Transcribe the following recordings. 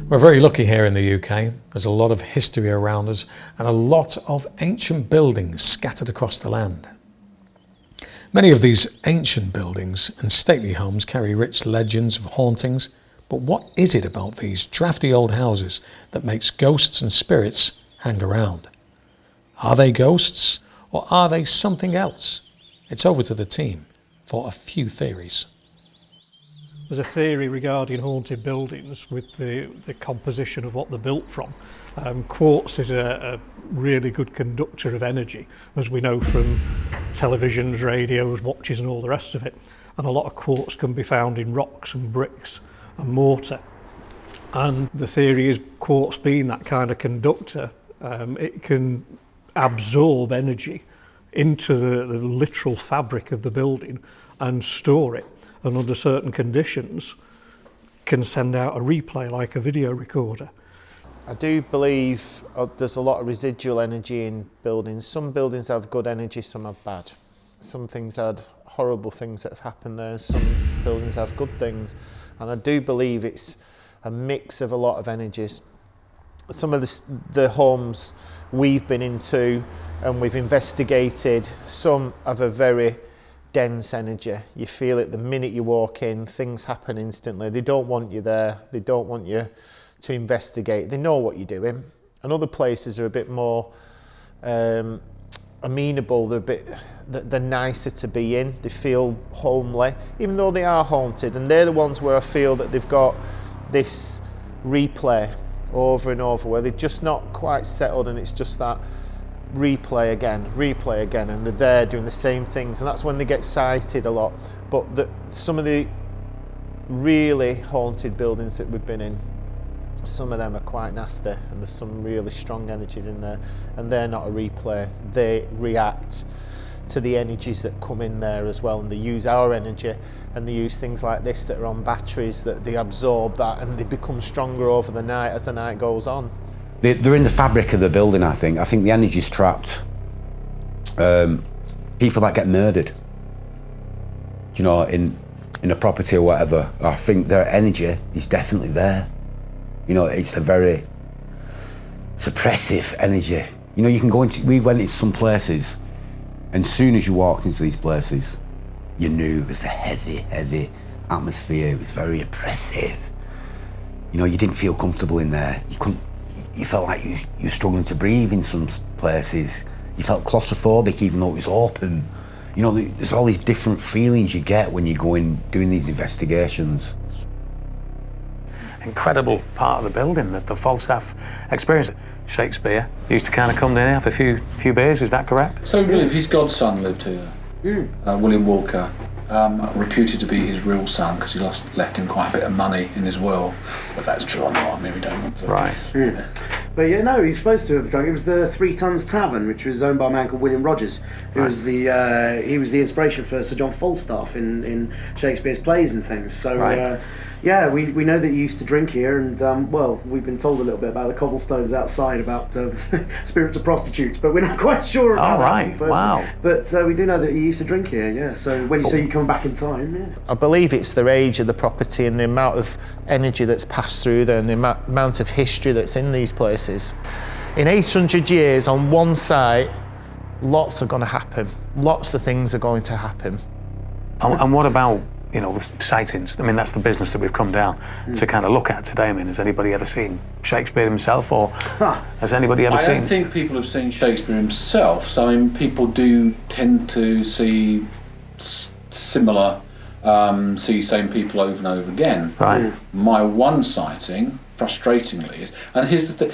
We're very lucky here in the UK. There's a lot of history around us and a lot of ancient buildings scattered across the land. Many of these ancient buildings and stately homes carry rich legends of hauntings, but what is it about these drafty old houses that makes ghosts and spirits hang around? Are they ghosts or are they something else? It's over to the team for a few theories. There's a theory regarding haunted buildings with the composition of what they're built from. Quartz is a really good conductor of energy, as we know from televisions, radios, watches and all the rest of it. And a lot of quartz can be found in rocks and bricks and mortar. And the theory is quartz being that kind of conductor, it can absorb energy into the literal fabric of the building and store it. And under certain conditions can send out a replay like a video recorder. I do believe there's a lot of residual energy in buildings. Some buildings have good energy, some have bad. Some things had horrible things that have happened there, some buildings have good things. And I do believe it's a mix of a lot of energies. Some of the homes we've been into and we've investigated, some have a very dense energy. You feel it the minute you walk in, things happen instantly. They don't want you there, they don't want you to investigate, they know what you're doing. And other places are a bit more amenable, they're nicer to be in, they feel homely, even though they are haunted. And they're the ones where I feel that they've got this replay over and over, where they're just not quite settled and it's just that replay again, and they're there doing the same things, and that's when they get sighted a lot. But some of the really haunted buildings that we've been in, some of them are quite nasty and there's some really strong energies in there, and they're not a replay, they react to the energies that come in there as well, and they use our energy and they use things like this that are on batteries, that they absorb that and they become stronger over the night as the night goes on. They're in the fabric of the building, I think. I think the energy's trapped. People that get murdered, you know, in a property or whatever, I think their energy is definitely there. You know, it's a very suppressive energy. You know, you can go into, we went into some places, and as soon as you walked into these places, you knew it was a heavy, heavy atmosphere. It was very oppressive. You know, you didn't feel comfortable in there. You felt like you were struggling to breathe in some places. You felt claustrophobic even though it was open. You know, there's all these different feelings you get when you go in doing these investigations. Incredible part of the building that the Falstaff experienced. Shakespeare used to kind of come down here for a few beers, is that correct? So really, his godson lived here, William Walker, reputed to be his real son because he left him quite a bit of money in his will. But that's true or not, I mean, we don't want to. Right. Yeah. But yeah, no, he was supposed to have drunk. It was the 3 Tons Tavern, which was owned by a man called William Rogers, who was he was the inspiration for Sir John Falstaff in Shakespeare's plays and things. So yeah, we know that he used to drink here, and well, we've been told a little bit about the cobblestones outside about spirits of prostitutes, but we're not quite sure about that. Wow. But we do know that he used to drink here, yeah. So when you say you come back in time, yeah. I believe it's the age of the property and the amount of energy that's passed through there and the amount of history that's in these places. In 800 years on one site, lots are going to happen. Lots of things are going to happen. And what about, you know, the sightings? I mean, that's the business that we've come down to kind of look at today. I mean, has anybody ever seen Shakespeare himself, or has anybody ever seen? I don't think people have seen Shakespeare himself, so I mean, people do tend to see similar, see same people over and over again. Right. My one sighting, frustratingly, is, and here's the thing,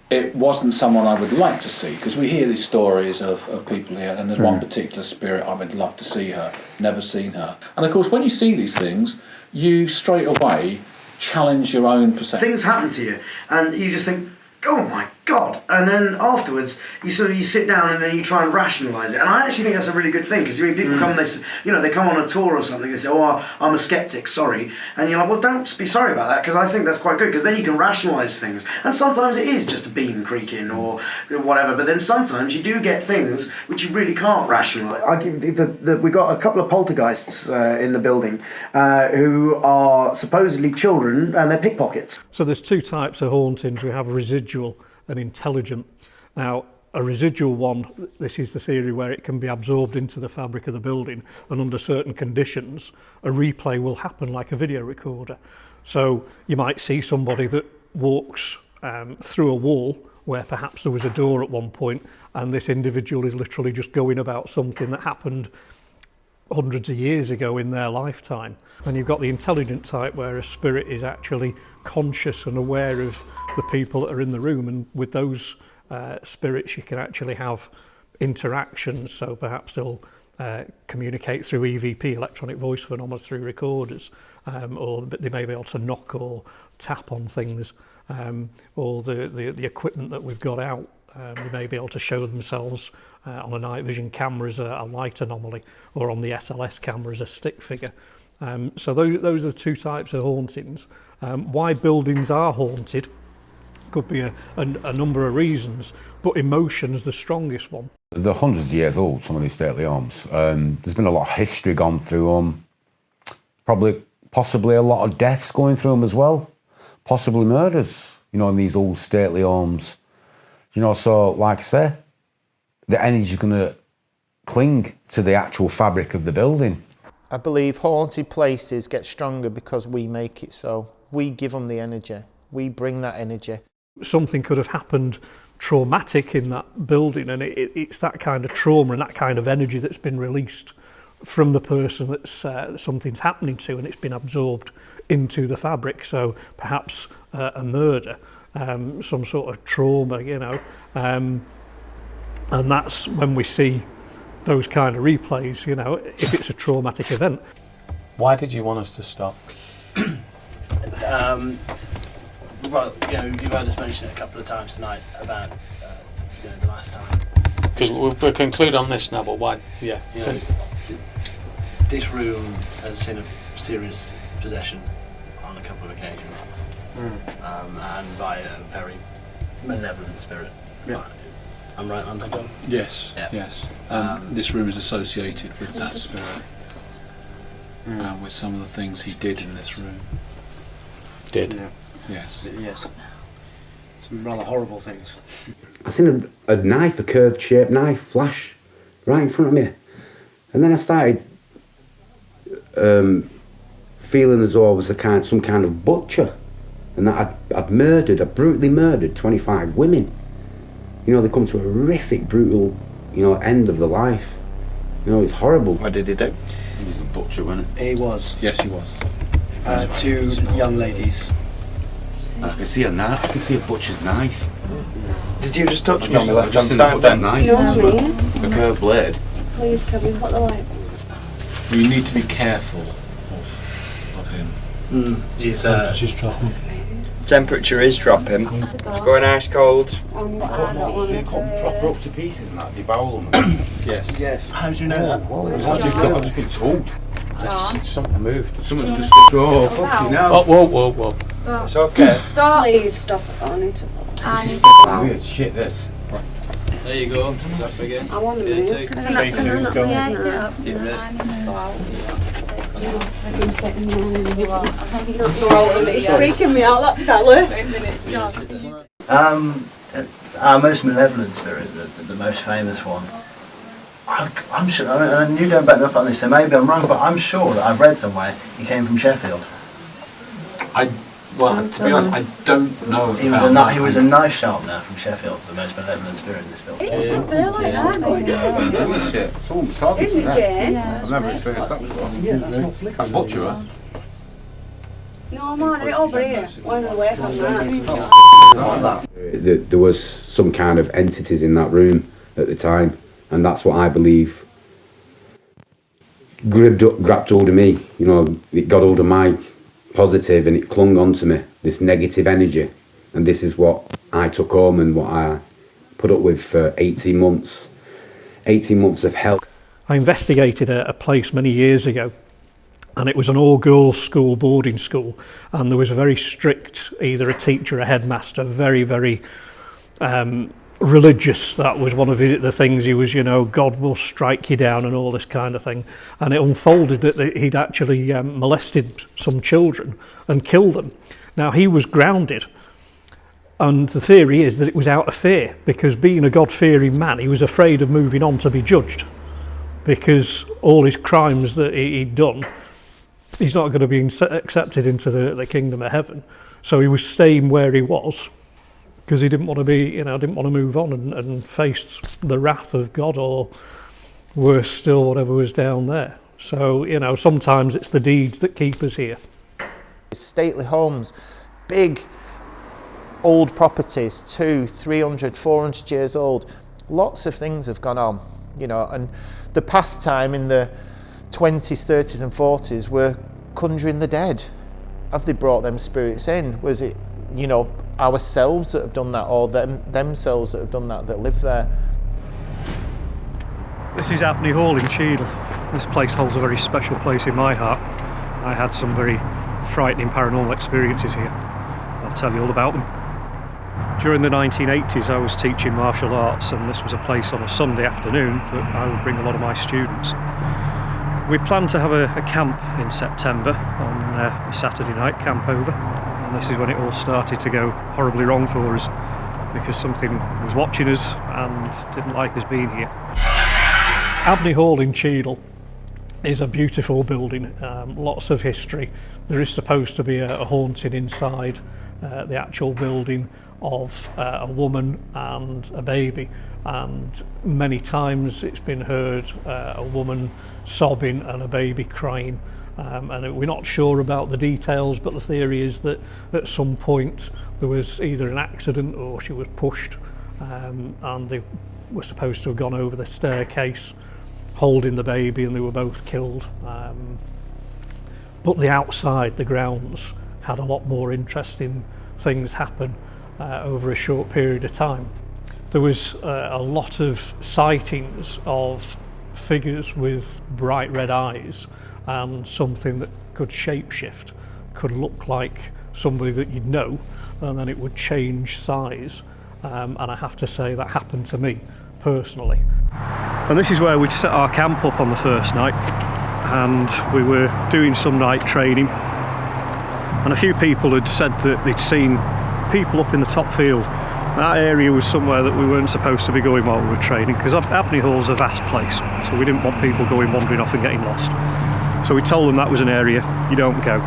it wasn't someone I would like to see, because we hear these stories of people here, and there's one particular spirit I would love to see her, never seen her. And of course, when you see these things, you straight away challenge your own perception. Things happen to you, and you just think, oh my God, and then afterwards you sit down and then you try and rationalise it, and I actually think that's a really good thing, because people come, they come on a tour or something, they say, oh, I'm a skeptic, sorry, and you're like, well, don't be sorry about that, because I think that's quite good, because then you can rationalise things, and sometimes it is just a beam creaking or whatever, but then sometimes you do get things which you really can't rationalise. We got a couple of poltergeists in the building who are supposedly children, and they're pickpockets. So there's two types of hauntings. We have residual and intelligent. Now, a residual one, this is the theory where it can be absorbed into the fabric of the building, and under certain conditions, a replay will happen like a video recorder. So you might see somebody that walks through a wall where perhaps there was a door at one point, and this individual is literally just going about something that happened hundreds of years ago in their lifetime. And you've got the intelligent type, where a spirit is actually conscious and aware of the people that are in the room, and with those spirits you can actually have interactions. So perhaps they'll communicate through EVP, electronic voice phenomena, through recorders, or they may be able to knock or tap on things, or the equipment that we've got out, they may be able to show themselves on a night vision camera as a light anomaly, or on the SLS camera as a stick figure. So those are the two types of hauntings. Why buildings are haunted could be a number of reasons, but emotion is the strongest one. They're hundreds of years old, some of these stately homes. There's been a lot of history gone through them, possibly a lot of deaths going through them as well, possibly murders, in these old stately homes. So like I say, the energy is going to cling to the actual fabric of the building. I believe haunted places get stronger because we make it so. We give them the energy. We bring that energy. Something could have happened traumatic in that building, and it's that kind of trauma and that kind of energy that's been released from the person that something's happening to, and it's been absorbed into the fabric. So perhaps a murder, some sort of trauma, and that's when we see those kind of replays, if it's a traumatic event. Why did you want us to stop? Well, you've heard us mention it a couple of times tonight about the last time. Because we'll conclude on this now, but why? Yeah. This room has seen a serious possession on a couple of occasions, and by a very malevolent spirit. Yeah. I'm right, London John? Yes, yeah. Yes. This room is associated with that spirit, with some of the things he did in this room. Did? Yeah. Yes. Yes. Some rather horrible things. I seen a knife, a curved shaped knife, flash right in front of me. And then I started feeling as though I was some kind of butcher, and that I'd brutally murdered 25 women. They come to a horrific, brutal, end of the life. It's horrible. What did he do? He was a butcher, wasn't he? He was. Yes, he was. Two young ladies. I can see a knife. I can see a butcher's knife. Did you just touch me on the I've just left-hand seen a side butcher's then? knife. You know what I mean? A curved blade. Please, can we put the light? You need to be careful of him. He's temperature is dropping. It's going ice cold. I don't want to Proper up to pieces and that, debowel them. Yes. Yes. How do you know that? I've just been told. Something moved. Someone's just go, fucking hell. Whoa. It's okay. Please stop it. I need to. This is fucking weird shit, this. There you go. Stop again. I want to move. take- And that's Faces gonna go. yeah, Keep it. I can sit in there and you are. It's freaking me out, that fella. Our most malevolent spirit, the most famous one, I'm sure, and you don't back me up on this, so maybe I'm wrong, but I'm sure that I've read somewhere he came from Sheffield. To be honest, I don't know. He was a knife sharpener from Sheffield, the most malevolent spirit in this building. It's not there like that going on. Shit. Someone's talking to Didn't it, me. Jane? I've never experienced that before. Yeah, that's not flickering. A butcher, huh? No, I'm on it over here. One away from that. There was some kind of entities in that room at the time, and that's what I believe grabbed hold of me. It got hold of my positive and it clung onto me, this negative energy, and this is what I took home and what I put up with for 18 months. 18 months of hell. I investigated a place many years ago, and it was an all-girls school, boarding school, and there was a very strict, either a teacher or a headmaster, very, very religious. That was one of the things he was, you know, God will strike you down and all this kind of thing. And it unfolded that he'd actually molested some children and killed them. Now, he was grounded, and the theory is that it was out of fear, because being a God-fearing man, he was afraid of moving on to be judged, because all his crimes that he'd done, he's not going to be accepted into the kingdom of heaven. So he was staying where he was, because he didn't want to be, you know, didn't want to move on and face the wrath of God, or worse still, whatever was down there. So, you know, sometimes it's the deeds that keep us here. Stately homes, big old properties, 200, 300, 400 years old. Lots of things have gone on, you know, and the pastime in the 20s, 30s and 40s were conjuring the dead. Have they brought them spirits in? Was it, you know, ourselves that have done that, or themselves that have done that live there? This is Abney Hall in Cheadle. This place holds a very special place in my heart. I had some very frightening paranormal experiences here. I'll tell you all about them. During the 1980s, I was teaching martial arts, and this was a place on a Sunday afternoon that I would bring a lot of my students. We planned to have a camp in September on a Saturday night, camp over, and this is when it all started to go horribly wrong for us, because something was watching us and didn't like us being here. Abney Hall in Cheadle is a beautiful building, lots of history. There is supposed to be a haunting inside the actual building of a woman and a baby, and many times it's been heard a woman sobbing and a baby crying, and we're not sure about the details, but the theory is that at some point there was either an accident or she was pushed, and they were supposed to have gone over the staircase holding the baby, and they were both killed. But the outside, the grounds, had a lot more interesting things happen over a short period of time. There was a lot of sightings of figures with bright red eyes, and something that could shapeshift, could look like somebody that you'd know, and then it would change size. And I have to say that happened to me personally. And this is where we'd set our camp up on the first night, and we were doing some night training, and a few people had said that they'd seen people up in the top field. That area was somewhere that we weren't supposed to be going while we were training, because Abney Hall's a vast place, so we didn't want people wandering off and getting lost. So we told them that was an area you don't go.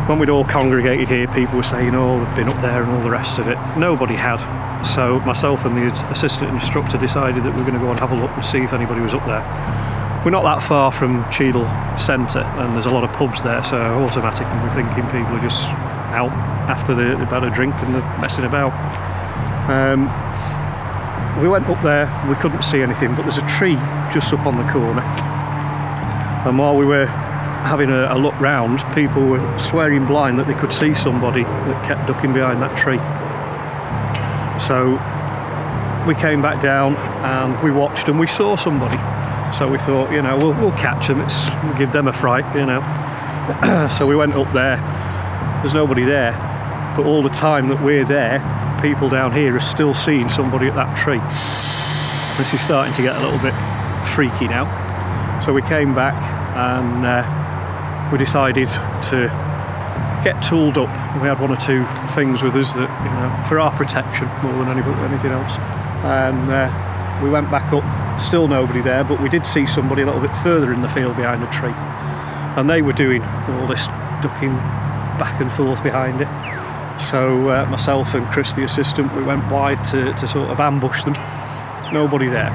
When we'd all congregated here, people were saying, oh, they've been up there and all the rest of it. Nobody had. So myself and the assistant instructor decided that we were going to go and have a look and see if anybody was up there. We're not that far from Cheadle Centre, and there's a lot of pubs there, so automatically we're thinking people are just out after they've had a drink and they're messing about. We went up there, we couldn't see anything, but there's a tree just up on the corner, and while we were having a look round, people were swearing blind that they could see somebody that kept ducking behind that tree. So we came back down and we watched, and we saw somebody. So we thought, you know, we'll catch them, we'll give them a fright, you know. So we went up there, there's nobody there, but all the time that we're there, people down here are still seeing somebody at that tree. This is starting to get a little bit freaky now. So we came back and we decided to get tooled up. We had one or two things with us that, you know, for our protection more than anything else. And we went back up, still nobody there, but we did see somebody a little bit further in the field behind a tree, and they were doing all this ducking back and forth behind it. So myself and Chris, the assistant, we went wide to sort of ambush them. Nobody there.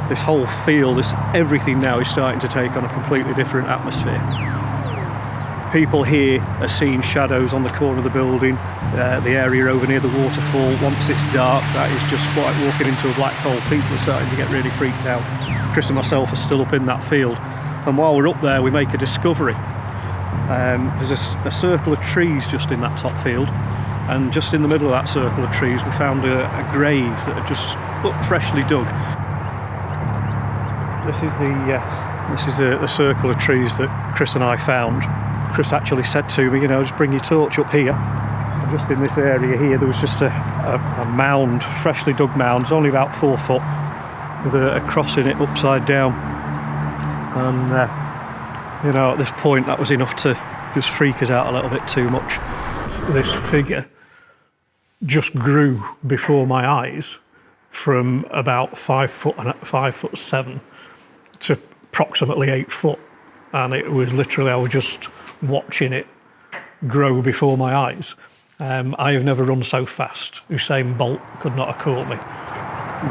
This whole field, everything now is starting to take on a completely different atmosphere. People here are seeing shadows on the corner of the building, the area over near the waterfall. Once it's dark, that is just like walking into a black hole. People are starting to get really freaked out. Chris and myself are still up in that field, and while we're up there we make a discovery. There's a circle of trees just in that top field, and just in the middle of that circle of trees we found a grave that had just looked freshly dug. This is the circle of trees that Chris and I found. Chris actually said to me, you know, just bring your torch up here. And just in this area here there was just a mound, freshly dug mound. It's only about 4 foot with a cross in it upside down. And you know, at this point that was enough to just freak us out a little bit too much. This figure just grew before my eyes from about 5 foot and 5'7" to approximately 8 foot, and it was literally, I was just watching it grow before my eyes. I have never run so fast. Usain Bolt could not have caught me.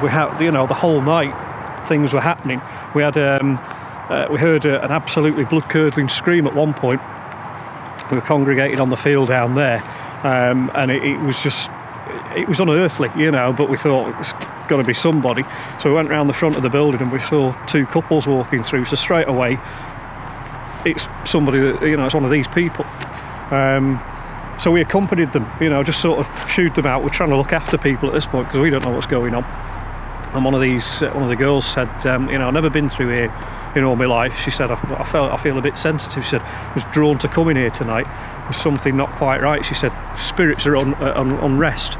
We had, you know, the whole night things were happening. We had we heard an absolutely blood-curdling scream at one point. We were congregated on the field down there, and it was just, it was unearthly, you know, but we thought it's got to be somebody. So we went round the front of the building and we saw 2 couples walking through. So straight away, it's somebody that, you know, it's one of these people. So we accompanied them, you know, just sort of shooed them out. We're trying to look after people at this point because we don't know what's going on. And one of the girls said, you know, I've never been through here in all my life. She said, I feel a bit sensitive. She said, I was drawn to coming here tonight. There's something not quite right. She said, spirits are on unrest.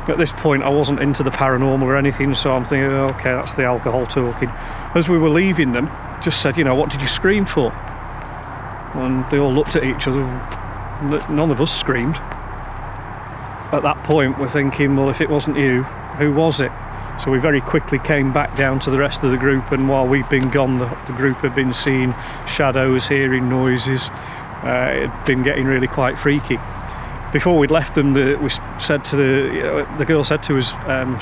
At this point, I wasn't into the paranormal or anything, so I'm thinking, oh, okay, that's the alcohol talking. As we were leaving them, just said, you know, what did you scream for? And they all looked at each other. None of us screamed. At that point, we're thinking, well, if it wasn't you, who was it? So we very quickly came back down to the rest of the group, and while we'd been gone, the group had been seeing shadows, hearing noises. It had been getting really quite freaky. Before we'd left them, we said to the girl said to us,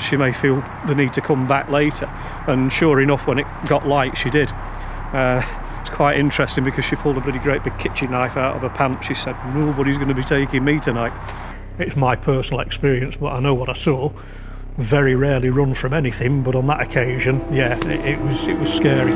she may feel the need to come back later, and sure enough, when it got light, she did. It's quite interesting because she pulled a bloody great big kitchen knife out of her pants. She said, nobody's going to be taking me tonight. It's my personal experience, but I know what I saw. Very rarely run from anything, but on that occasion, yeah, it was scary.